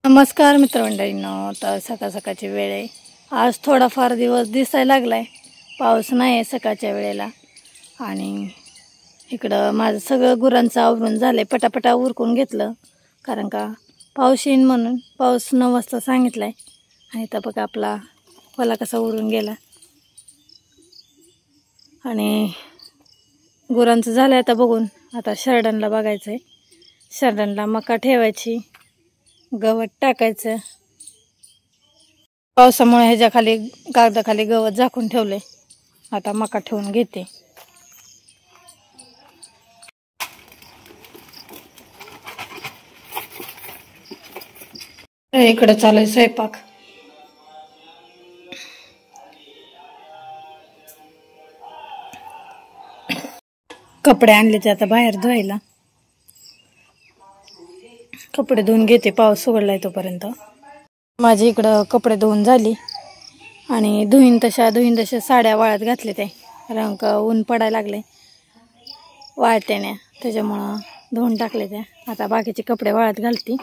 नमस्कार मित्रमंडळींनो, तर सकाळ सकाळची वेळ आहे। आज थोडाफार दिवस दिसायला लागलाय, पाऊस नाही आहे सकाळच्या वेळेला। आणि इकडं माझं सगळं गुरांचं आवरून झालंय, पटापटा उरकून घेतलं, कारण का पाऊस येईन म्हणून। पाऊस 9 वाजता सांगितलाय आणि तर बघा आपला मला कसा उरून गेला। आणि गुरांचं झालंय आता बघून, आता शरडांना बघायचंय। शरडांना मका ठेवायची, गवत टाकायचं। पावसामुळे ह्याच्या खाली कागदाखाली गवत झाकून ठेवले, आता मका ठेवून घेते। इकडे चालू स्वयंपाक। कपडे आणले ते आता बाहेर धुवायला, कपडे धुवून घेते, पाऊस उघडलाय तोपर्यंत। माझी इकडं कपडे धुवून झाली आणि धुईन तशा साड्या वाळत घातले ते, रंग ऊन पडायला लागले वाळतेने, त्याच्यामुळं धुवून टाकले ते। आता बाकीचे कपडे वाळत घालते।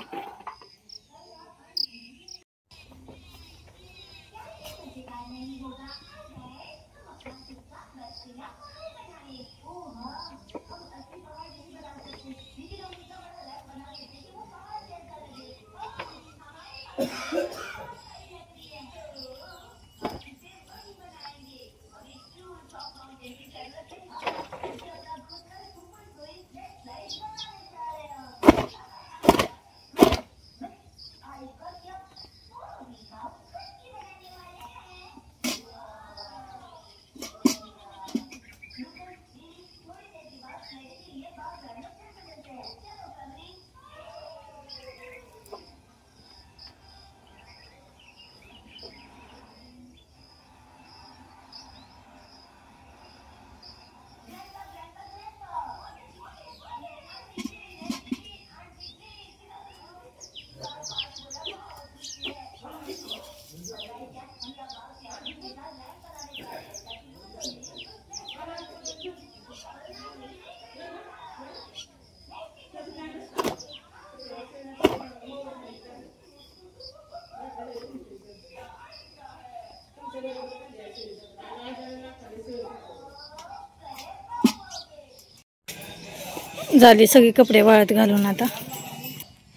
झाली सगळी कपडे वाळत घालून। आता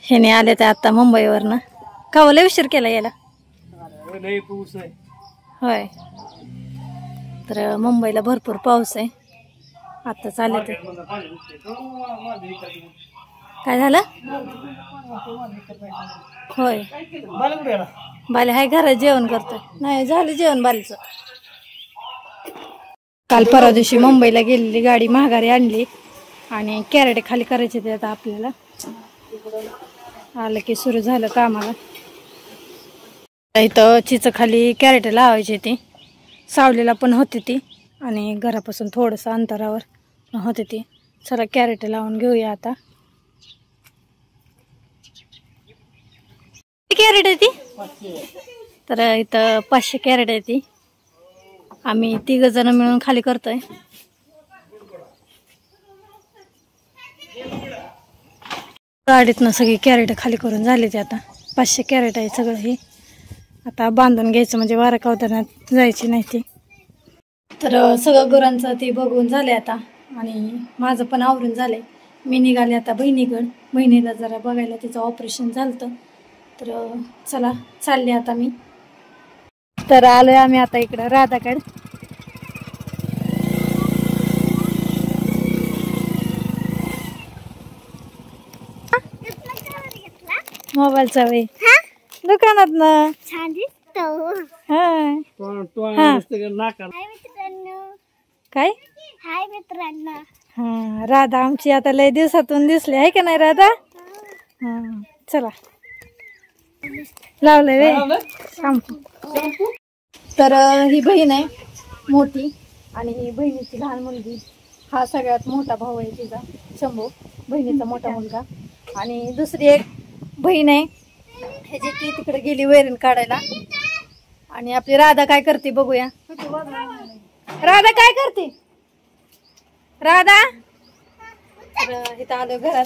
ह्याने आले तर आता मुंबईवरनं, का लय उशीर केला याला? होय, तर मुंबईला भरपूर पाऊस आहे। आता चालले ते, काय झालं? होय, बाले हाय घरात जेवण करतोय। नाही झालं जेवण बालीचं। काल परवा दिवशी मुंबईला गेलेली गाडी माघारी आणली आणि कॅरेट खाली करायचे ते। आता आपल्याला आलं की सुरू झालं कामाला। इथं चिच खाली कॅरेट लावायची ती, सावलीला पण होती ती आणि घरापासून थोडंसं अंतरावर होती ती। चला कॅरेट लावून घेऊया आता। कॅरेट आहे ती, तर इथं 500 कॅरेट आहे ती। आम्ही 3 जण मिळून खाली करतोय। गाडीतनं सगळी कॅरेट खाली करून झाली ते। आता 500 कॅरेट आहे सगळं हे। आता बांधून घ्यायचं म्हणजे वारा कावताना जायची नाही ती। तर सगळं गुरांचं ती बघून झाले आता, आणि माझं पण आवरून झालंय। मी निघाले आता बहिणीला जरा बघायला, तिचं ऑपरेशन झालं। तर चला चालले आता मी। तर आलोय आम्ही आता इकडं राधाकडे। मोबाईलचा वे दुकानात ना काय? हाय मित्रांनो। हा, राधा आमची आता लय दिवसातून दिसली आहे का नाही राधा? हा, चला लावलंय वे शॅम्पू। तर ही बहीण आहे मोठी, आणि ही बहिणीची लहान मुलगी। हा सगळ्यात मोठा भाऊ आहे तिचा, शंभू, बहिणीचा मोठा मुलगा। आणि दुसरी एक बहीण आहे, ह्याची ती तिकडे गेली वैरण काढायला। आणि आपली राधा काय करते बघूया। राधा काय करते? राधा, तर इथं आलो घरात।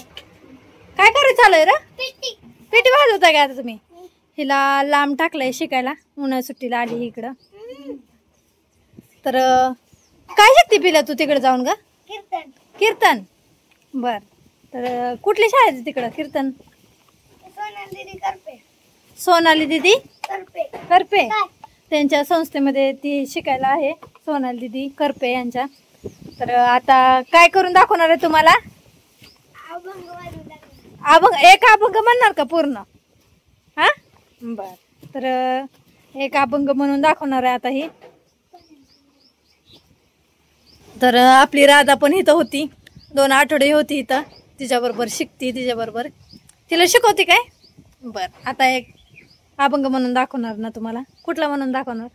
काय करायचं चालू आहे रे? पेटी वाजवता का आता तुम्ही? हिला लांब टाकलंय शिकायला, उन्हाळ्या सुट्टीला आली इकडं. तर काय शिकते पिला तू तिकडे जाऊन ग? कीर्तन. कीर्तन. बर. तर कुठली शाळेत तिकडं कीर्तन? सोनाली दीदी करपे. सोनाली दीदी करपे. करपे. त्यांच्या संस्थेमध्ये ती शिकायला आहे, सोनाली दीदी करपे यांच्या. तर आता काय करून दाखवणार आहे तुम्हाला? अभंग. एक अभंग म्हणणार का पूर्ण? हा बर. तर एक अभंग म्हणून दाखवणार आहे आता ही. तर आपली राधा पण इथं होती, 2 आठवडे होती इथं, तिच्याबरोबर शिकती, तिच्याबरोबर तिला शिकवते काय. बर. आता एक अभंग म्हणून दाखवणार ना तुम्हाला. कुठला म्हणून दाखवणार?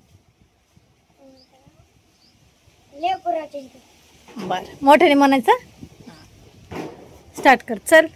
बर. मोठ्याने म्हणायचं. स्टार्ट कर. चल.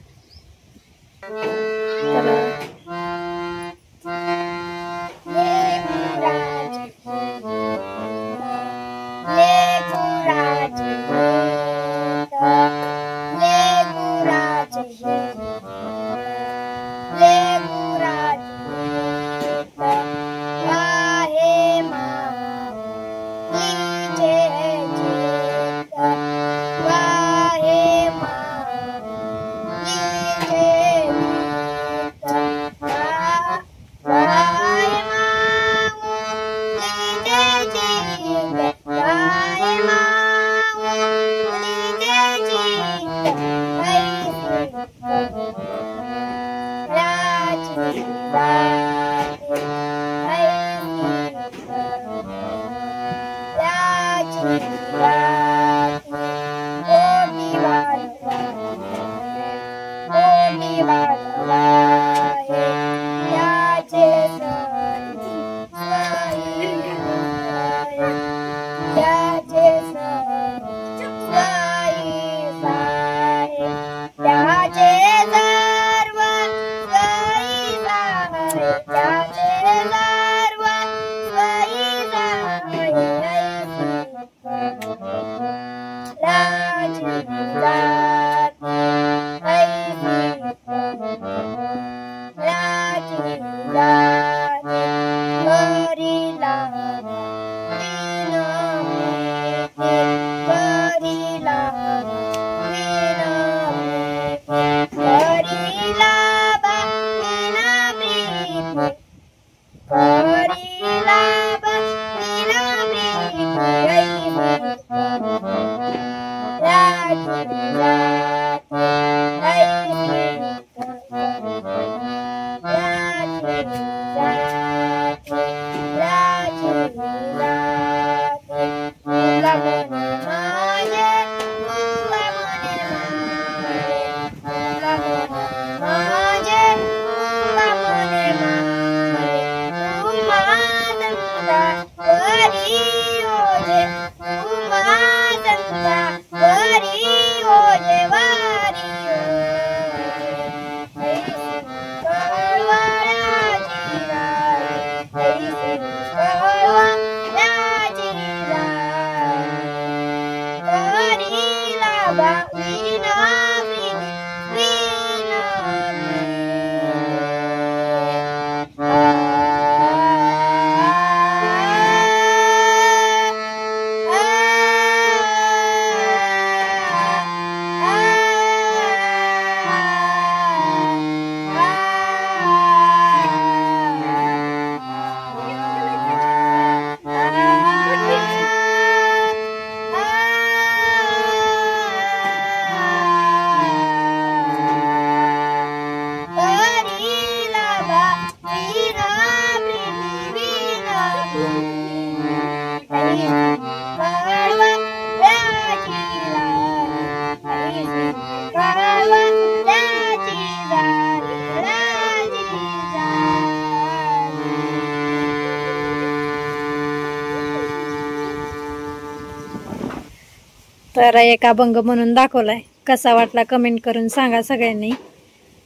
तर तर एक अभंग म्हणून दाखवलाय. कसा वाटला कमेंट करून सांगा सगळ्यांनी.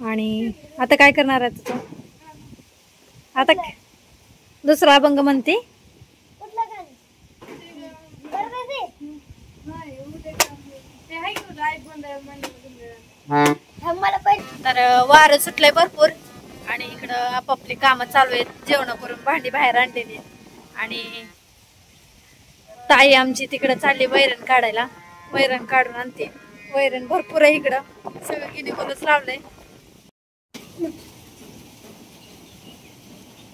आणि आता काय करणार आहे तुझं? आता दुसरा अभंग म्हणते. तर वारं सुटलंय भरपूर आणि इकडं आपापली कामं चालू आहेत. जेवण करून भांडी बाहेर आणलेली आहेत आणि ताई आमची तिकडे चालली वैरण काढायला. वैरण काढून आणते. वैरण भरपूर आहे इकडं. सगळं गिनीमूलच लावलंय.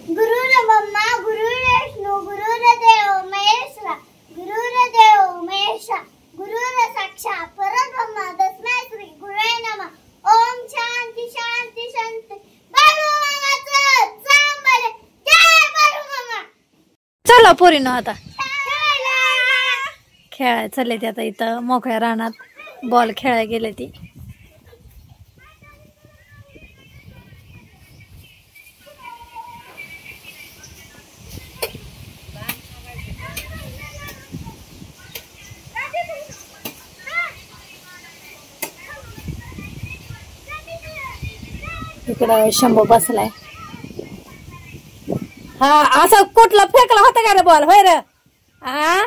ब्रह्मा गुरुर्विष्णू गुरुर्देव महेश्वरा गुरुर्देव महेश्वरा गुरुर साक्षात परब्रह्म तस्मै श्री गुरुवे नमः. ओम शांती शांती शांती. बाळूमामाचं चांबले जय बाळूमामा. चला पोरीनो आता खेळायला चालले ते. आता इथं मोकळ्या रानात बॉल खेळायला गेले ती. इकडं शंभू बसलाय. हा असं कुठला फेकला होता का रे बॉल? होय रे. हा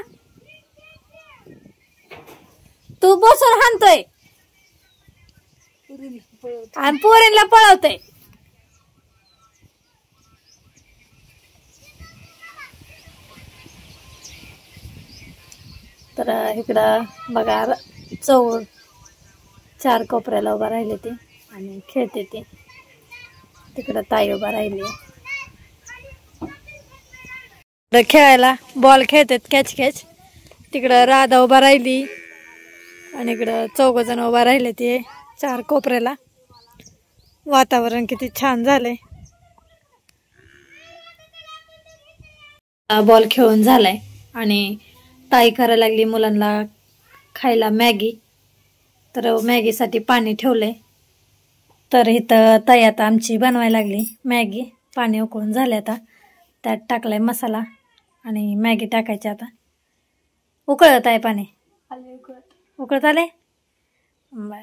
तू बसून हाणतोय आणि पोरींला पळवतोय. तर इकडं बघा चौड 4 कोपऱ्याला उभा राहिले ते आणि खेळते ते. तिकडं ताई उभा राहिली. खेळायला बॉल खेळतात कॅच कॅच. तिकडं राधा उभा राहिली आणि इकडं 4 जण उभा राहिले ते 4 कोपऱ्याला. वातावरण किती छान झालंय. बॉल खेळून झालाय आणि ताई करायला लागली मुलांना खायला मॅगी. तर मॅगीसाठी पाणी ठेवलंय. तर इथं ताई आता आमची बनवायला लागली मॅगी. पाणी उकळून झाले आता. त्यात टाकलाय मसाला आणि मॅगी टाकायची आता. उकळत आहे पाणी? उकळत आले. बर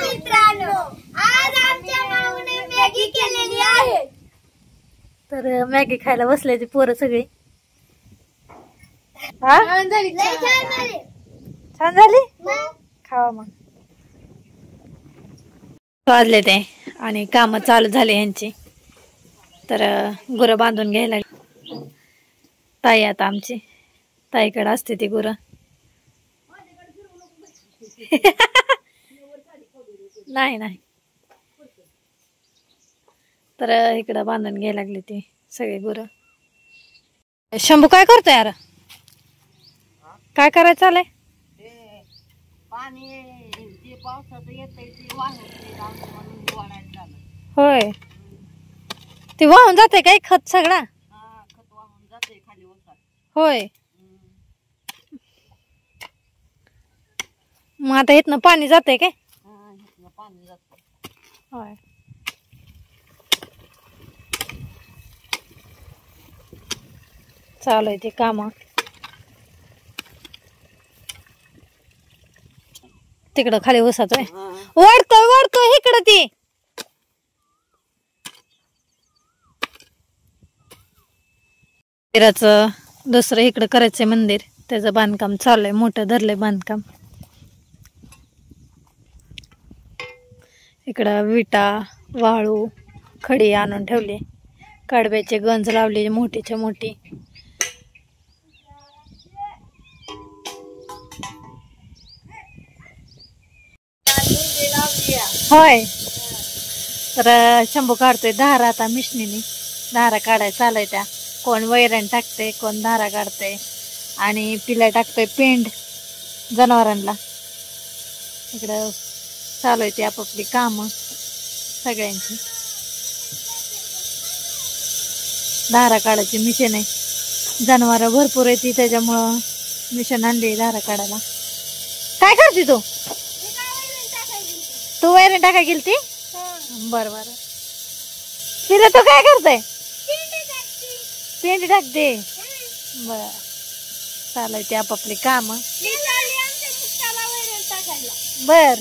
मित्रांनो आज आमच्या माऊने मॅगी केलेली आहे. तर मॅगी खायला बसले ती पोरं सगळी. हा छान झाली. खावा मग. वाजले ते आणि काम चालू झाले यांची. तर गुरं बांधून घ्यायला ताई आता आमची. ताईकडे असते ती गुरं. नाही नाही. तर इकडं बांधून घ्यायला लागली ती सगळी गुरं. शंभू काय करतोय यार? काय करायचं चालय? होय ते वाहून जाते काय खत सगळा? होय. मग आता इथनं पाणी जाते काय? होय. चालू आहे ते काम. तिकडं खाली उसाच वाढतोय वाढतोय इकडं ती. मंदिराचं दुसरं इकडं करायचंय मंदिर. त्याचं बांधकाम चालू आहे. मोठं धरलंय बांधकाम. इकडं विटा वाळू खडी आणून ठेवली. कडब्याचे गंज लावले मोठीच्या मोठी. होय. तर शंभू काढतोय धारा आता मिशनीने. धारा काढाय चालय त्या. कोण वैरण टाकते कोण धारा काढते आणि पिला टाकतोय पेंड जनावरांना. इकडं चालू आहे ती आपापली कामं सगळ्यांची. धारा काढायची मिशन आहे. जनावर भरपूर आहे ती त्याच्यामुळं मिशन आणली धारा काढायला. काय करते तू? तू वैरण टाका गेलती? बर बर. तिला तू काय करते? पेंड टाकते. बर चालू आहे ती आपापली कामं. बर